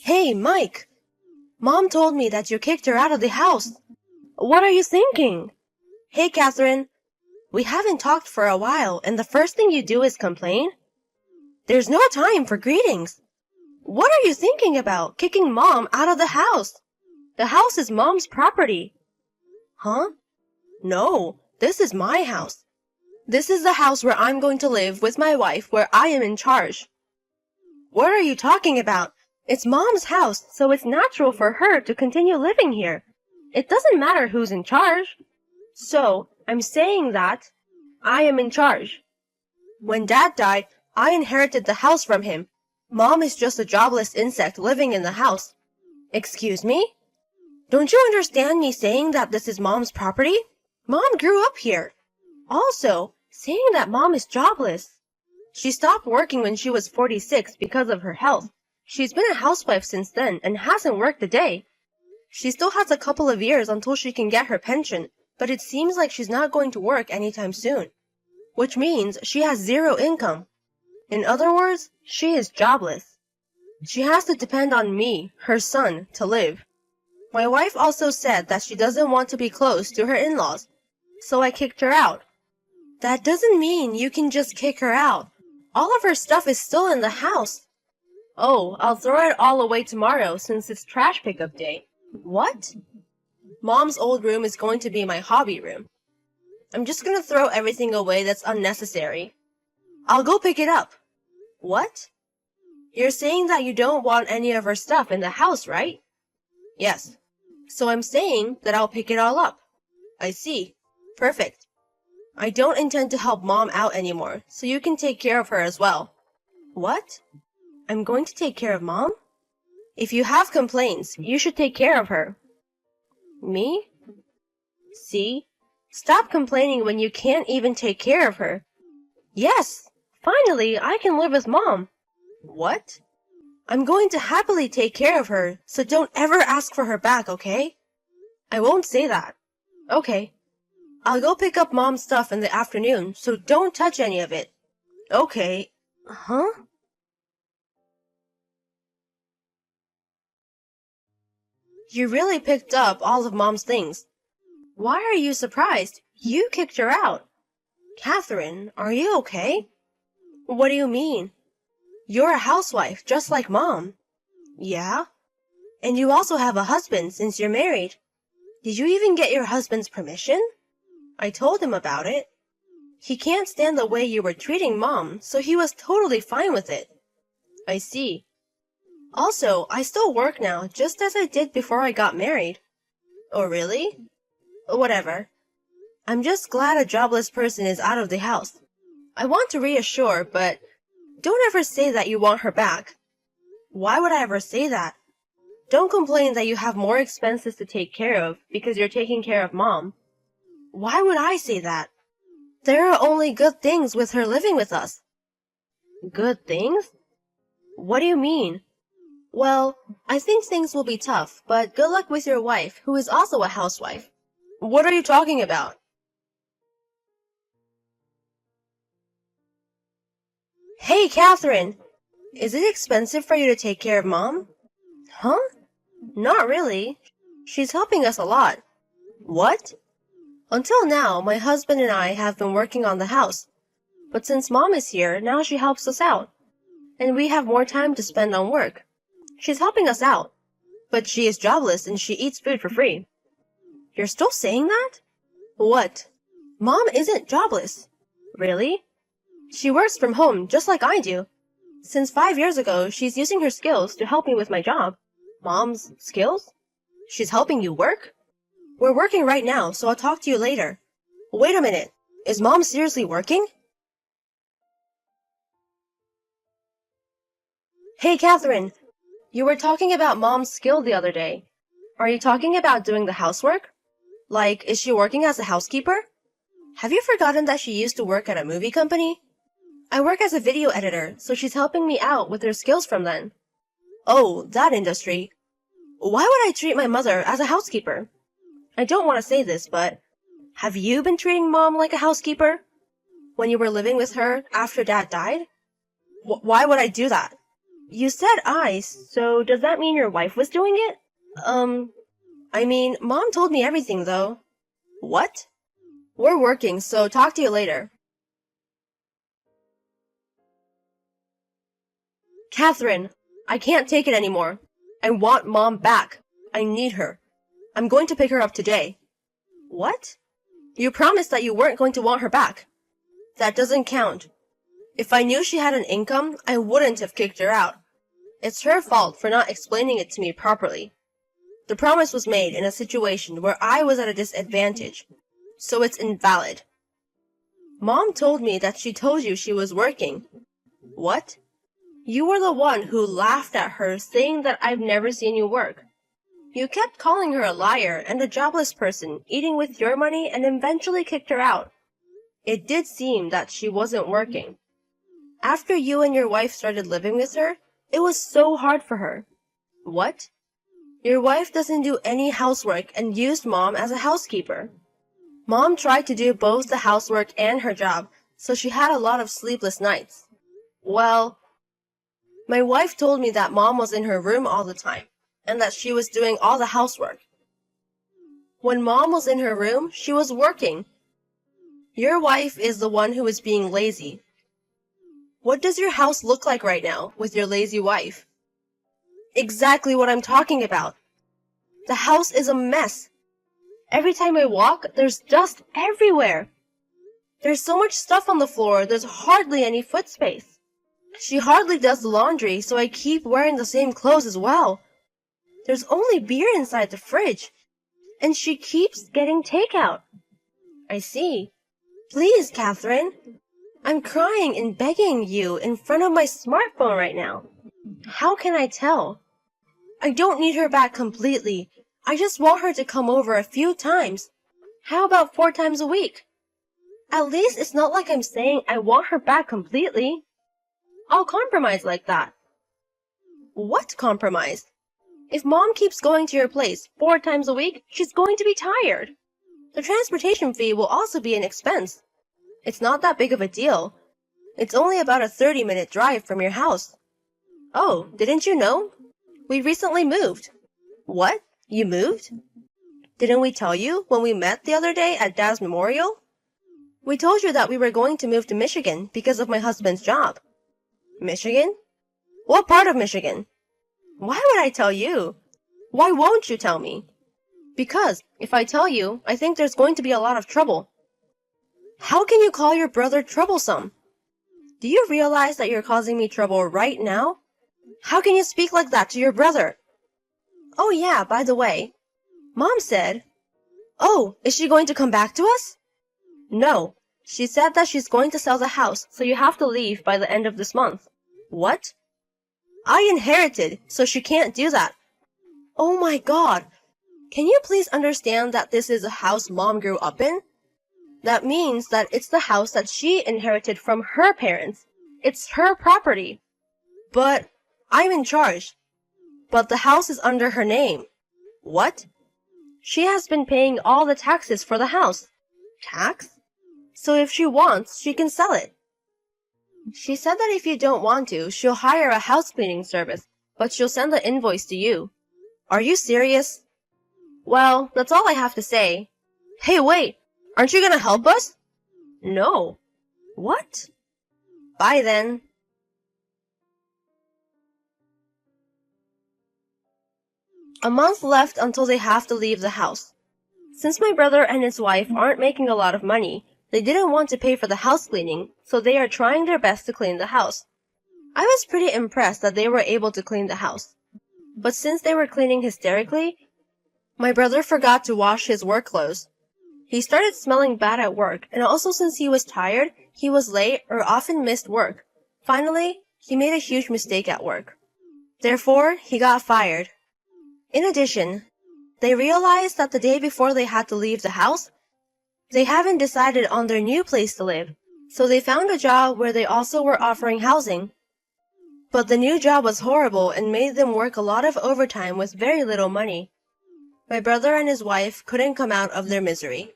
Hey, Mike! Mom told me that you kicked her out of the house. What are you thinking? Hey, Catherine. We haven't talked for a while, and the first thing you do is complain? There's no time for greetings. What are you thinking about, kicking Mom out of the house? The house is Mom's property. Huh? No, this is my house. This is the house where I'm going to live with my wife, where I am in charge. What are you talking about? It's Mom's house, so it's natural for her to continue living here. It doesn't matter who's in charge. So, I'm saying that I am in charge. When Dad died, I inherited the house from him. Mom is just a jobless insect living in the house. Excuse me? Don't you understand me saying that this is Mom's property? Mom grew up here. Also, saying that Mom is jobless. She stopped working when she was 46 because of her health. She's been a housewife since then and hasn't worked a day. She still has a couple of years until she can get her pension, but it seems like she's not going to work anytime soon, which means she has zero income. In other words, she is jobless. She has to depend on me, her son, to live. My wife also said that she doesn't want to be close to her in-laws, so I kicked her out. That doesn't mean you can just kick her out. All of her stuff is still in the house. Oh, I'll throw it all away tomorrow since it's trash pickup day. What? Mom's old room is going to be my hobby room. I'm just gonna throw everything away that's unnecessary. I'll go pick it up. What? You're saying that you don't want any of her stuff in the house, right? Yes. So I'm saying that I'll pick it all up. I see. Perfect. I don't intend to help Mom out anymore, so you can take care of her as well. What? I'm going to take care of Mom? If you have complaints, you should take care of her. Me? See? Stop complaining when you can't even take care of her. Yes! Finally, I can live with Mom. What? I'm going to happily take care of her, so don't ever ask for her back, okay? I won't say that. Okay. I'll go pick up Mom's stuff in the afternoon, so don't touch any of it. Okay. Huh? You really picked up all of Mom's things. Why are you surprised? You kicked her out. Catherine, are you okay? What do you mean? You're a housewife, just like Mom. Yeah? And you also have a husband since you're married. Did you even get your husband's permission? I told him about it. He can't stand the way you were treating Mom, so he was totally fine with it. I see. Also, I still work now, just as I did before I got married. Oh, really? Whatever. I'm just glad a jobless person is out of the house. I want to reassure, but don't ever say that you want her back. Why would I ever say that? Don't complain that you have more expenses to take care of because you're taking care of Mom. Why would I say that? There are only good things with her living with us. Good things? What do you mean? Well, I think things will be tough, but good luck with your wife, who is also a housewife. What are you talking about? Hey, Catherine! Is it expensive for you to take care of Mom? Huh? Not really. She's helping us a lot. What? Until now, my husband and I have been working on the house. But since Mom is here, now she helps us out. And we have more time to spend on work. She's helping us out. But she is jobless and she eats food for free. You're still saying that? What? Mom isn't jobless. Really? She works from home just like I do. Since 5 years ago, she's using her skills to help me with my job. Mom's skills? She's helping you work? We're working right now, so I'll talk to you later. Wait a minute. Is Mom seriously working? Hey, Catherine. You were talking about Mom's skill the other day. Are you talking about doing the housework? Like, is she working as a housekeeper? Have you forgotten that she used to work at a movie company? I work as a video editor, so she's helping me out with her skills from then. Oh, that industry. Why would I treat my mother as a housekeeper? I don't want to say this, but have you been treating Mom like a housekeeper? When you were living with her after Dad died? Why would I do that? You said I, so does that mean your wife was doing it? I mean, Mom told me everything, though. What? We're working, so talk to you later. Catherine, I can't take it anymore. I want Mom back. I need her. I'm going to pick her up today. What? You promised that you weren't going to want her back. That doesn't count. If I knew she had an income, I wouldn't have kicked her out. It's her fault for not explaining it to me properly. The promise was made in a situation where I was at a disadvantage, so it's invalid. Mom told me that she told you she was working. What? You were the one who laughed at her, saying that I've never seen you work. You kept calling her a liar and a jobless person, eating with your money, and eventually kicked her out. It did seem that she wasn't working. After you and your wife started living with her, it was so hard for her. What? Your wife doesn't do any housework and used Mom as a housekeeper. Mom tried to do both the housework and her job, so she had a lot of sleepless nights. Well, my wife told me that Mom was in her room all the time, and that she was doing all the housework. When Mom was in her room, she was working. Your wife is the one who is being lazy. What does your house look like right now with your lazy wife? Exactly what I'm talking about. The house is a mess. Every time I walk, there's dust everywhere. There's so much stuff on the floor, there's hardly any foot space. She hardly does the laundry, so I keep wearing the same clothes as well. There's only beer inside the fridge, and she keeps getting takeout. I see. Please, Catherine. I'm crying and begging you in front of my smartphone right now. How can I tell? I don't need her back completely. I just want her to come over a few times. How about 4 times a week? At least it's not like I'm saying I want her back completely. I'll compromise like that. What compromise? If Mom keeps going to your place 4 times a week, she's going to be tired. The transportation fee will also be an expense. It's not that big of a deal. It's only about a 30-minute drive from your house. Oh, didn't you know? We recently moved. What? You moved? Didn't we tell you when we met the other day at Dad's memorial? We told you that we were going to move to Michigan because of my husband's job. Michigan? What part of Michigan? Why would I tell you? Why won't you tell me? Because if I tell you, I think there's going to be a lot of trouble. How can you call your brother troublesome? Do you realize that you're causing me trouble right now? How can you speak like that to your brother? Oh yeah, by the way, Mom said... Oh, is she going to come back to us? No, she said that she's going to sell the house, so you have to leave by the end of this month. What? I inherited, so she can't do that. Oh my God. Can you please understand that this is a house Mom grew up in? That means that it's the house that she inherited from her parents. It's her property. But I'm in charge. But the house is under her name. What? She has been paying all the taxes for the house. Tax? So if she wants, she can sell it. She said that if you don't want to, she'll hire a house cleaning service, but she'll send the invoice to you. Are you serious? Well, that's all I have to say. Hey, wait! Aren't you gonna help us? No. What? Bye then. A month left until they have to leave the house. Since my brother and his wife aren't making a lot of money, they didn't want to pay for the house cleaning, so they are trying their best to clean the house. I was pretty impressed that they were able to clean the house. But since they were cleaning hysterically, my brother forgot to wash his work clothes. He started smelling bad at work, and also since he was tired, he was late or often missed work. Finally, he made a huge mistake at work. Therefore, he got fired. In addition, they realized that the day before they had to leave the house, they haven't decided on their new place to live, so they found a job where they also were offering housing. But the new job was horrible and made them work a lot of overtime with very little money. My brother and his wife couldn't come out of their misery.